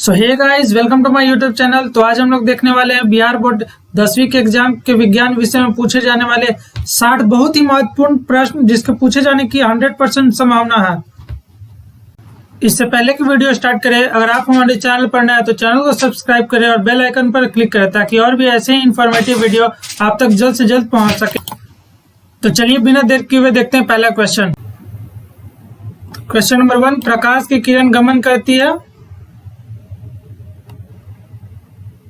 So hey guys, welcome to my YouTube channel. तो आज हम लोग देखने वाले हैं बिहार बोर्ड 10वीं के एग्जाम के विज्ञान विषय में पूछे जाने वाले 60 बहुत ही महत्वपूर्ण प्रश्न जिसके पूछे जाने की 100% संभावना है। इससे पहले की वीडियो स्टार्ट करें, अगर आप हमारे चैनल पर नए हैं तो चैनल को सब्सक्राइब करें और बेल आइकन पर क्लिक करें ताकि और भी ऐसे ही इंफॉर्मेटिव वीडियो आप तक जल्द से जल्द पहुंच सके। तो चलिए बिना देर किए हुए देखते हैं पहला क्वेश्चन। क्वेश्चन नंबर 1, प्रकाश की किरण गमन करती है।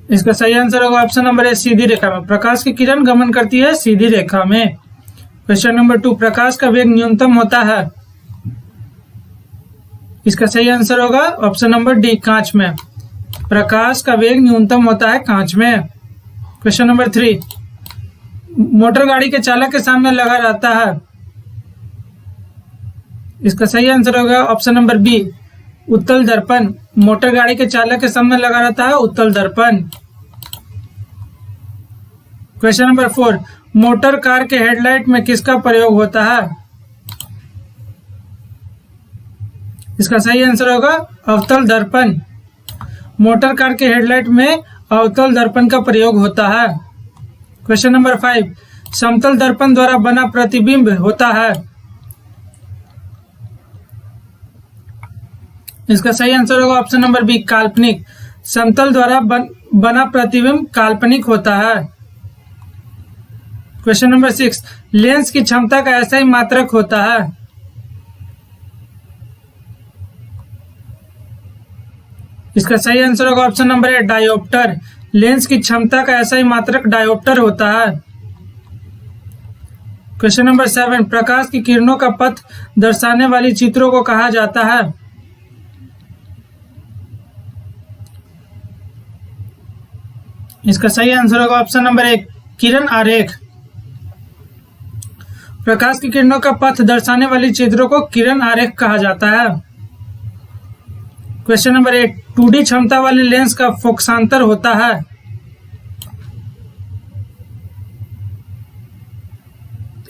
इसका सही आंसर होगा ऑप्शन नंबर ए, सीधी रेखा में। प्रकाश की किरण गमन करती है सीधी रेखा में। क्वेश्चन नंबर 2, प्रकाश का वेग न्यूनतम होता है। इसका सही आंसर होगा ऑप्शन नंबर डी, कांच में। प्रकाश का वेग न्यूनतम होता है कांच में। क्वेश्चन नंबर 3, मोटर गाड़ी के चालक के सामने लगा रहता है। इसका सही आंसर होगा ऑप्शन नंबर बी, उत्तल दर्पण। मोटर गाड़ी के चालक के सामने लगा रहता है उत्तल दर्पण। क्वेश्चन नंबर 4, मोटर कार के हेडलाइट में किसका प्रयोग होता है। इसका सही आंसर होगा अवतल दर्पण। मोटर कार के हेडलाइट में अवतल दर्पण का प्रयोग होता है। क्वेश्चन नंबर 5, समतल दर्पण द्वारा बना प्रतिबिंब होता है। इसका सही आंसर होगा ऑप्शन नंबर बी, काल्पनिक। समतल द्वारा बना प्रतिबिंब काल्पनिक होता है। क्वेश्चन नंबर 6, लेंस की क्षमता का ऐसा ही मात्रक होता है। इसका सही आंसर होगा ऑप्शन नंबर ए, डायोप्टर। लेंस की क्षमता का ऐसा ही मात्रक डायोप्टर होता है। क्वेश्चन नंबर 7, प्रकाश की किरणों का पथ दर्शाने वाली चित्रों को कहा जाता है। इसका सही आंसर होगा ऑप्शन नंबर ए, किरण आरेख। प्रकाश की किरणों का पथ दर्शाने वाली चित्रों को किरण आरेख कहा जाता है। क्वेश्चन नंबर 8, 2D क्षमता वाले लेंस का फोकसांतर होता है।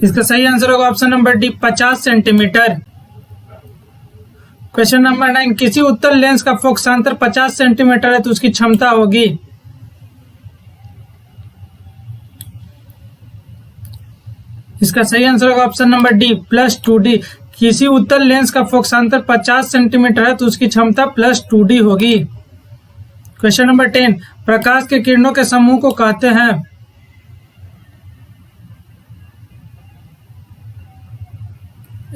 इसका सही आंसर होगा option number D, 50 centimetre. Question number 9, किसी उत्तल लेंस का फोकसांतर 50 सेंटीमीटर है तो उसकी क्षमता होगी। इसका सही आंसर होगा ऑप्शन नंबर डी, +2D। किसी उत्तल लेंस का फोकसांतर 50 सेंटीमीटर है तो उसकी क्षमता +2D होगी। क्वेश्चन नंबर 10, प्रकाश के किरणों के समूह को कहते हैं।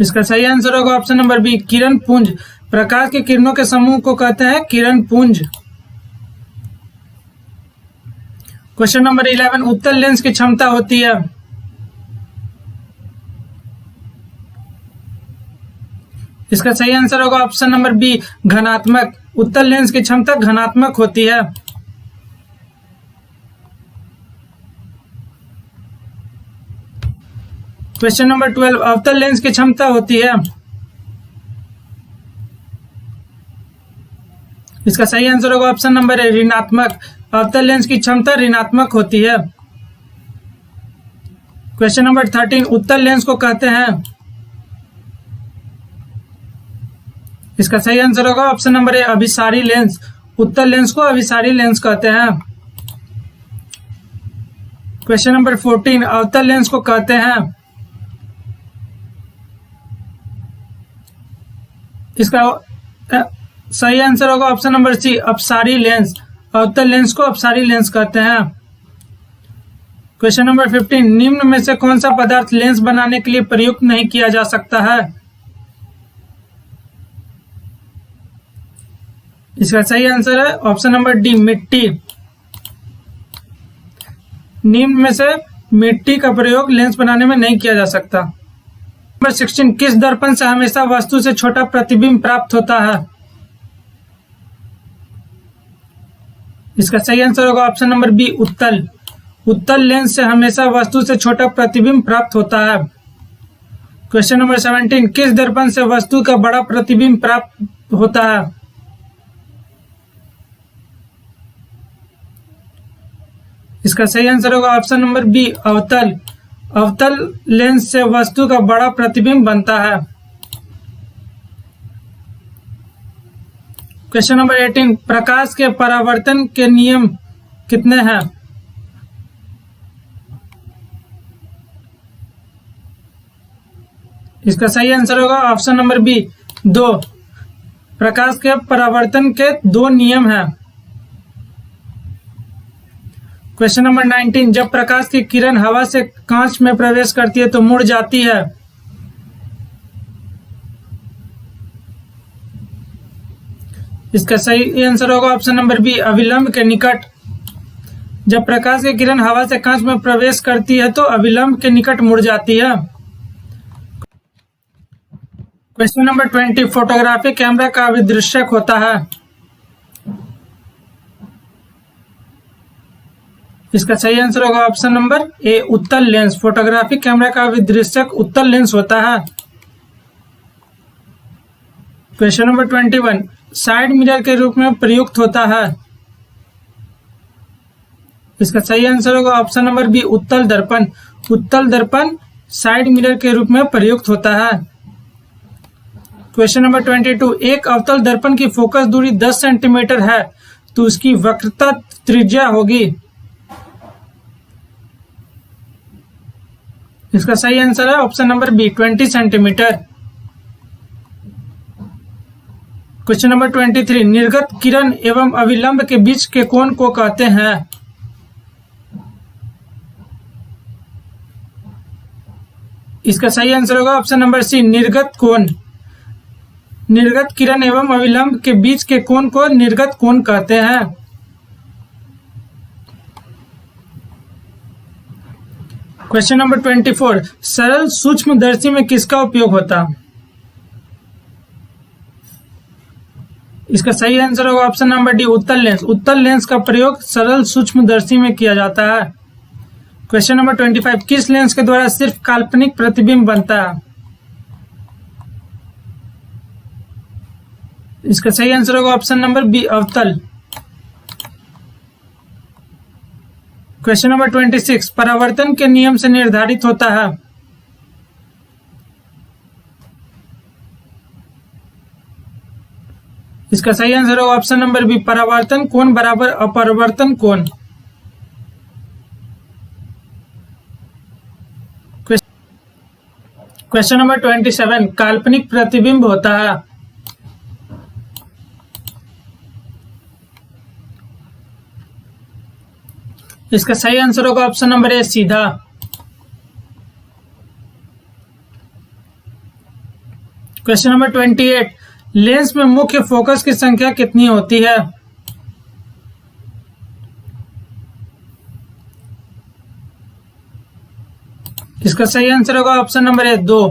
इसका सही आंसर होगा ऑप्शन नंबर बी, किरण पुंज। प्रकाश के किरणों के समूह को कहते हैं किरण पुंज। क्वेश्चन नंबर 11, उत्तल लेंस की क्षमता होती है। इसका सही आंसर होगा ऑप्शन नंबर बी, घनात्मक। उत्तल लेंस की क्षमता घनात्मक होती है। क्वेश्चन नंबर 12, अवतल लेंस की क्षमता होती है। इसका सही आंसर होगा ऑप्शन नंबर ए, ऋणात्मक। अवतल लेंस की क्षमता ऋणात्मक होती है। क्वेश्चन नंबर 13, उत्तल लेंस को कहते हैं। इसका सही आंसर होगा ऑप्शन नंबर ए, अभिसारी लेंस। उत्तल लेंस को अभिसारी लेंस कहते हैं। क्वेश्चन नंबर 14, अवतल लेंस को कहते हैं। इसका सही आंसर होगा ऑप्शन नंबर सी, अपसारी लेंस। अवतल लेंस को अपसारी लेंस कहते हैं। क्वेश्चन नंबर 15, निम्न में से कौन सा पदार्थ लेंस बनाने के लिए प्रयुक्त नहीं किया जा सकता है। इसका सही आंसर है ऑप्शन नंबर डी, मिट्टी। निम्न में से मिट्टी का प्रयोग लेंस बनाने में नहीं किया जा सकता। नंबर 16, किस दर्पण से हमेशा वस्तु से छोटा प्रतिबिंब प्राप्त होता है। इसका सही आंसर होगा ऑप्शन नंबर बी, उत्तल। उत्तल लेंस से हमेशा वस्तु से छोटा प्रतिबिंब प्राप्त होता है। क्वेश्चन नंबर 17, किस दर्पण से वस्तु का बड़ा प्रतिबिंब प्राप्त होता है। इसका सही आंसर होगा ऑप्शन नंबर बी, अवतल। अवतल लेंस से वस्तु का बड़ा प्रतिबिंब बनता है। क्वेश्चन नंबर 18, प्रकाश के परावर्तन के नियम कितने हैं? इसका सही आंसर होगा ऑप्शन नंबर बी 2। प्रकाश के परावर्तन के 2 नियम हैं। क्वेश्चन नंबर 19, जब प्रकाश की किरण हवा से कांच में प्रवेश करती है तो मुड़ जाती है। इसका सही आंसर होगा ऑप्शन नंबर बी अविलंब के निकट। जब प्रकाश की किरण हवा से कांच में प्रवेश करती है तो अविलंब के निकट मुड़ जाती है। क्वेश्चन नंबर 20, फोटोग्राफी कैमरा का विदृश्यक होता है। इसका सही आंसर होगा ऑप्शन नंबर ए उत्तल लेंस। फोटोग्राफी कैमरा का विदृश्यक उत्तल लेंस होता है। क्वेश्चन नंबर 21, साइड मिरर के रूप में प्रयुक्त होता है। इसका सही आंसर होगा ऑप्शन नंबर बी उत्तल दर्पण। उत्तल दर्पण साइड मिरर के रूप में प्रयुक्त होता है। क्वेश्चन नंबर 22, एक अवतल दर्पण की फोकस दूरी 10 सेंटीमीटर है तो उसकी वक्रता त्रिज्या होगी। इसका सही आंसर है option number B 20 centimetre. Question number 23, निर्गत किरण एवं अविलंब के बीच के कोण को कहते हैं। इसका सही आंसर होगा ऑप्शन नंबर सी निर्गत कोण। निर्गत किरण एवं अविलंब के बीच के कोण को निर्गत कोण कहते हैं। क्वेश्चन नंबर 24, सरल सूक्ष्मदर्शी में किसका उपयोग होता? इसका सही आंसर होगा ऑप्शन नंबर डी उत्तल लेंस। उत्तल लेंस का प्रयोग सरल सूक्ष्मदर्शी में किया जाता है। क्वेश्चन नंबर 25, किस लेंस के द्वारा सिर्फ काल्पनिक प्रतिबिंब बनता है? इसका सही आंसर होगा ऑप्शन नंबर बी अवतल। क्वेश्चन नंबर 26, परावर्तन के नियम से निर्धारित होता है। इसका सही आंसर होगा ऑप्शन नंबर बी परावर्तन कोण बराबर अपवर्तन कोण। क्वेश्चन नंबर 27, काल्पनिक प्रतिबिंब होता है। इसका सही आंसर होगा ऑप्शन नंबर ए सीधा। क्वेश्चन नंबर 28, लेंस में मुख्य फोकस की संख्या कितनी होती है? इसका सही आंसर होगा ऑप्शन नंबर ए 2।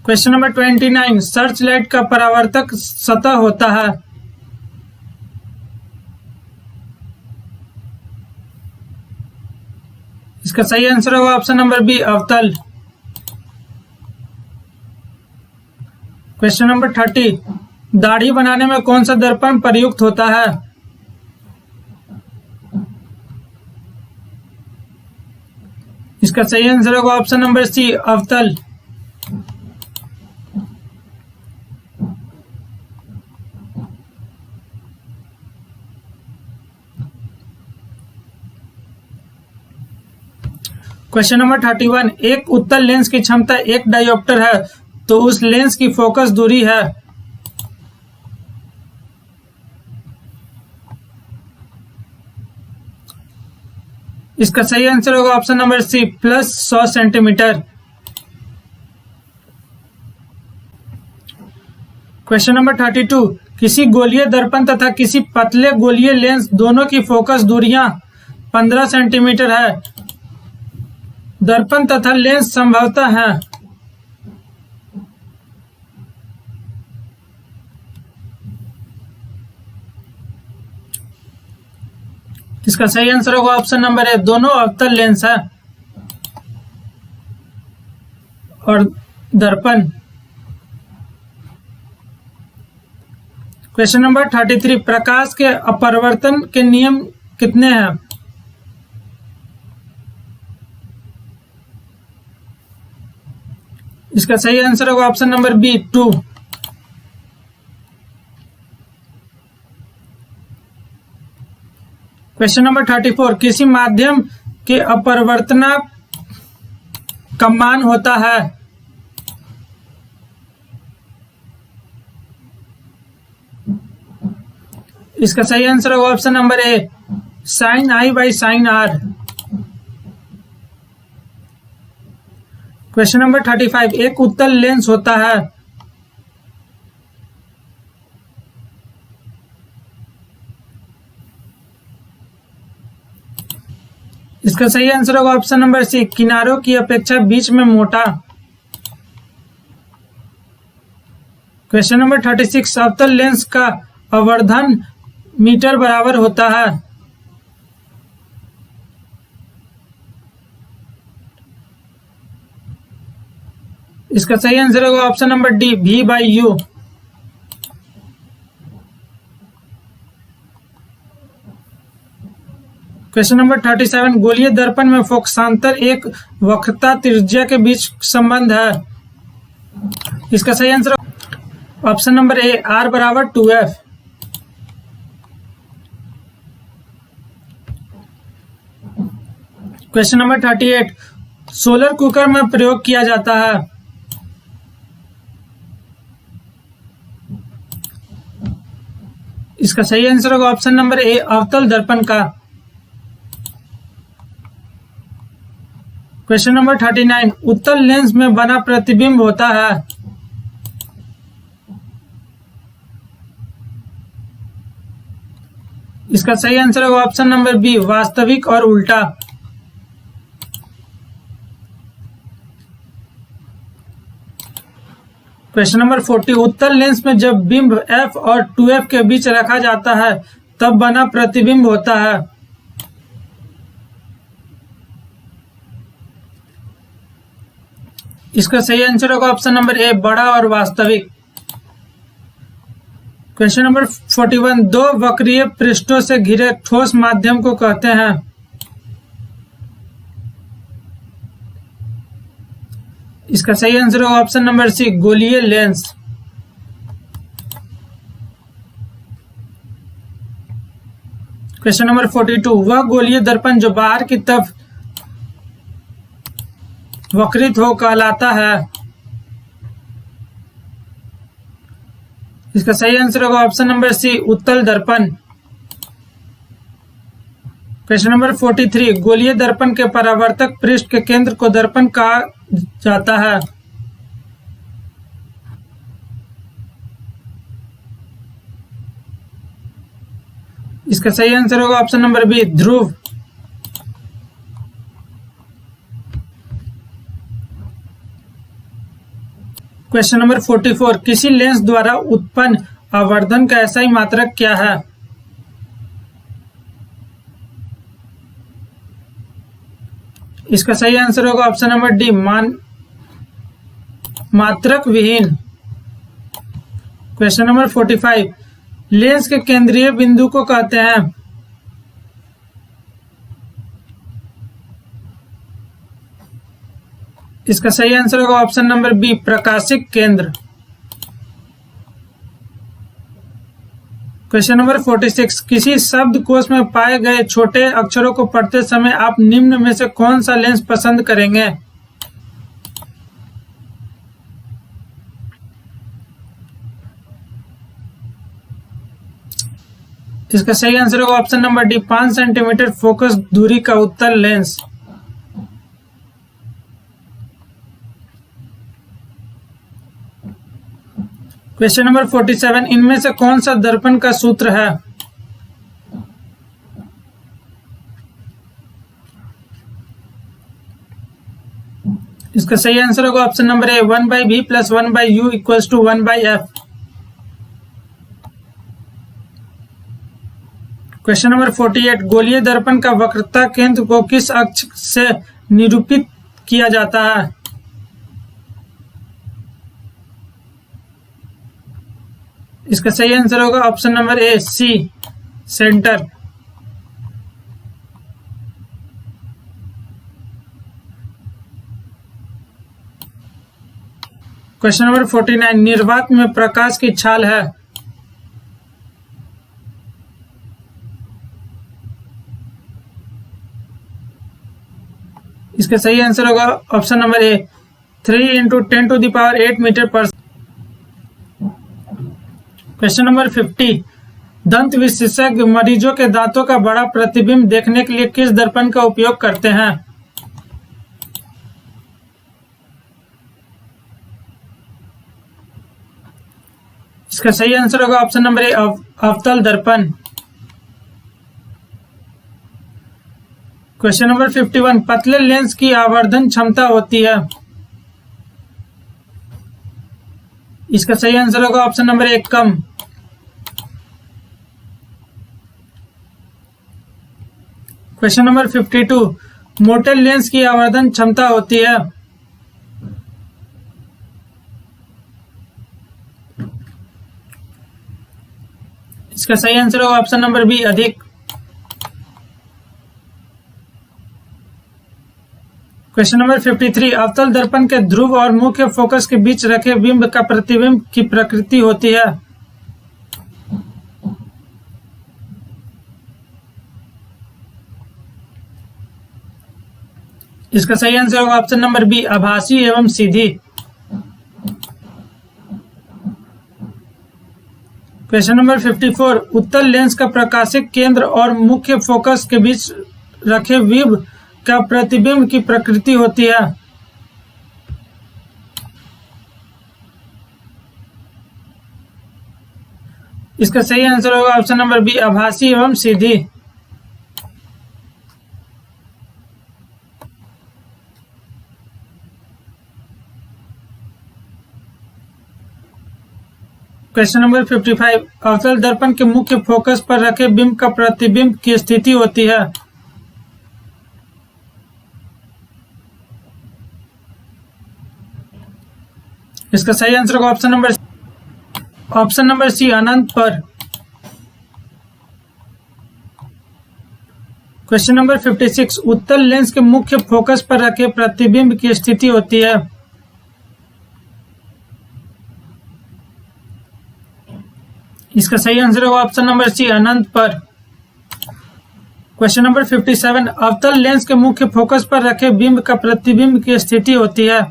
क्वेश्चन नंबर 29, सर्च लाइट का परावर्तक सतह होता है। इसका सही आंसर होगा ऑप्शन नंबर बी अवतल। क्वेश्चन नंबर 30, दाढ़ी बनाने में कौन सा दर्पण प्रयुक्त होता है? इसका सही आंसर होगा ऑप्शन नंबर सी अवतल। क्वेश्चन नंबर 31, एक उत्तल लेंस की क्षमता 1 डायोप्टर है तो उस लेंस की फोकस दूरी है। इसका सही आंसर होगा option number C plus 100 centimetre. Question number 32, किसी गोलीय दर्पण तथा किसी पतले गोलीय लेंस दोनों की फोकस दूरियां 15 सेंटीमीटर है। दर्पण तथा लेंस संभवतः है। इसका सही आंसर होगा ऑप्शन नंबर ए दोनों अवतल लेंस है और दर्पण। क्वेश्चन नंबर 33, प्रकाश के अपवर्तन के नियम कितने हैं? इसका सही आंसर होगा option number B 2। Question number 34, किसी माध्यम के अपवर्तनांक का मान होता है। इसका सही आंसर होगा option number A sine I by sine R. Question number 35, एक उत्तल लेंस होता है। इसका सही आंसर होगा ऑप्शन नंबर सी किनारों की अपेक्षा बीच में मोटा। क्वेश्चन नंबर 36, अवतल लेंस का आवर्धन मीटर बराबर होता है। इसका सही आंसर होगा option number D V by you. Question number 37, गोलीय दर्पण में फोकसांतर एक वक्रता त्रिज्या के बीच संबंध है। इसका सही आंसर ऑप्शन नंबर ए R बराबर 2F। Question number 38, solar cooker में प्रयोग किया जाता है। इसका सही आंसर होगा ऑप्शन नंबर ए अवतल दर्पण का। क्वेश्चन नंबर 39, उत्तल लेंस में बना प्रतिबिंब होता है। इसका सही आंसर होगा ऑप्शन नंबर बी वास्तविक और उल्टा। क्वेश्चन नंबर 40, उत्तल लेंस में जब बिंब F और 2F के बीच रखा जाता है तब बना प्रतिबिंब होता है। इसका सही आंसर होगा ऑप्शन नंबर ए बड़ा और वास्तविक। क्वेश्चन नंबर 41, दो वक्रीय पृष्ठों से घिरे ठोस माध्यम को कहते हैं। इसका सही आंसर होगा ऑप्शन नंबर सी गोलीय लेंस। क्वेश्चन नंबर 42, वह गोलीय दर्पण जो बाहर की तरफ वक्रित हो कहलाता है। इसका सही आंसर होगा ऑप्शन नंबर सी उत्तल दर्पण। क्वेश्चन नंबर 43, गोलीय दर्पण के परावर्तक पृष्ठ के केंद्र को दर्पण कहा जाता है। इसका सही आंसर होगा ऑप्शन नंबर बी ध्रुव। क्वेश्चन नंबर 44, किसी लेंस द्वारा उत्पन्न आवर्धन का ऐसा ही मात्रक क्या है। इसका सही आंसर होगा ऑप्शन नंबर डी मात्रक विहीन। क्वेश्चन नंबर 45, लेंस के केंद्रीय बिंदु को कहते हैं। इसका सही आंसर होगा ऑप्शन नंबर बी प्रकाशिक केंद्र। क्वेश्चन नंबर 46, किसी शब्दकोश में पाए गए छोटे अक्षरों को पढ़ते समय आप निम्न में से कौन सा लेंस पसंद करेंगे। इसका सही आंसर होगा option number D 5 centimetre focus दूरी का उत्तल लेंस। क्वेश्चन नंबर 47, इनमें से कौन सा दर्पण का सूत्र है। इसका सही आंसर होगा ऑप्शन नंबर ए 1/v + 1/u = 1/f। Question number 48, गोलीय दर्पण का वक्रता केंद्र को किस अक्ष से निरूपित किया जाता है। इसका सही आंसर होगा option number A C centre. Question number 49, निर्वात में प्रकाश की छाल है। इसका सही आंसर होगा ऑप्शन नंबर ए, 3 × 10⁸ मीटर पर। क्वेश्चन नंबर 50, दंत विशेषज्ञ मरीजों के दांतों का बड़ा प्रतिबिंब देखने के लिए किस दर्पण का उपयोग करते हैं? इसका सही आंसर होगा ऑप्शन नंबर ए, अवतल दर्पण। क्वेश्चन नंबर 51, पतले लेंस की आवर्धन क्षमता होती है। इसका सही आंसर होगा ऑप्शन नंबर ए, कम। क्वेश्चन नंबर 52, मोटे लेंस की आवर्धन क्षमता होती है। इसका सही आंसर होगा ऑप्शन नंबर बी, अधिक। क्वेश्चन नंबर 53, अवतल दर्पण के ध्रुव और मुख्य फोकस के बीच रखे बिंब का प्रतिबिंब की प्रकृति होती है। इसका सही आंसर होगा ऑप्शन नंबर बी, आभासी एवं सीधी। क्वेश्चन नंबर 54, उत्तल लेंस का प्रकाशिक केंद्र और मुख्य फोकस के बीच रखे बिंब का प्रतिबिंब की प्रकृति होती है। इसका सही आंसर होगा ऑप्शन नंबर बी, आभासी एवं सीधी। क्वेश्चन नंबर 55, अवतल दर्पण के मुख्य फोकस पर रखे बिंब का प्रतिबिंब की स्थिति होती है। इसका सही आंसर होगा ऑप्शन नंबर सी, अनंत पर। क्वेश्चन नंबर 56, उत्तल लेंस के मुख्य फोकस पर रखे प्रतिबिंब की स्थिति होती है। इसका सही आंसर होगा ऑप्शन नंबर सी, अनंत पर। क्वेश्चन नंबर 57, अवतल लेंस के मुख्य फोकस पर रखे बिंब का प्रतिबिंब की स्थिति होती है।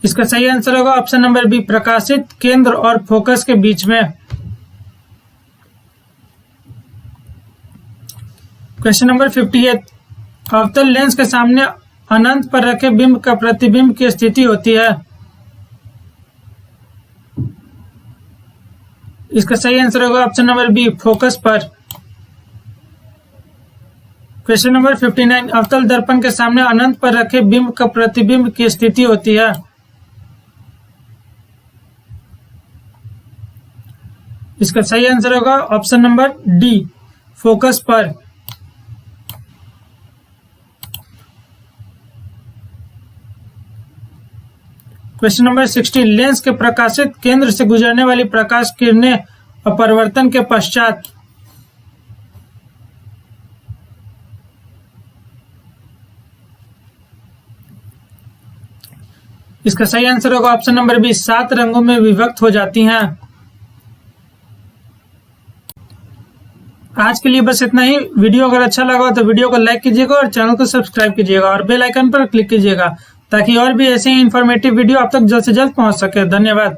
इसका सही आंसर होगा ऑप्शन नंबर बी, प्रकाशित केंद्र और फोकस के बीच में। क्वेश्चन नंबर 58, अवतल लेंस के सामने अनंत पर रखे बिंब का प्रतिबिंब की स्थिति होती है। इसका सही आंसर होगा ऑप्शन नंबर बी, फोकस पर। क्वेश्चन नंबर 59, अवतल दर्पण के सामने अनंत पर रखे बिंब का प्रतिबिंब की स्थिति होती है। इसका सही आंसर होगा ऑप्शन नंबर डी, फोकस पर। क्वेश्चन नंबर 60, लेंस के प्रकाशित केंद्र से गुजरने वाली प्रकाश किरणें अपवर्तन के पश्चात। इसका सही आंसर होगा ऑप्शन नंबर बी, 7 रंगों में विभक्त हो जाती हैं। आज के लिए बस इतना ही। वीडियो अगर अच्छा लगा तो वीडियो को लाइक कीजिएगा और चैनल को सब्सक्राइब कीजिएगा और बेल आइकन पर क्लिक कीजिएगा ताकि और भी ऐसे ही इंफॉर्मेटिव वीडियो आप तक जल्द से जल्द पहुंच सके। धन्यवाद।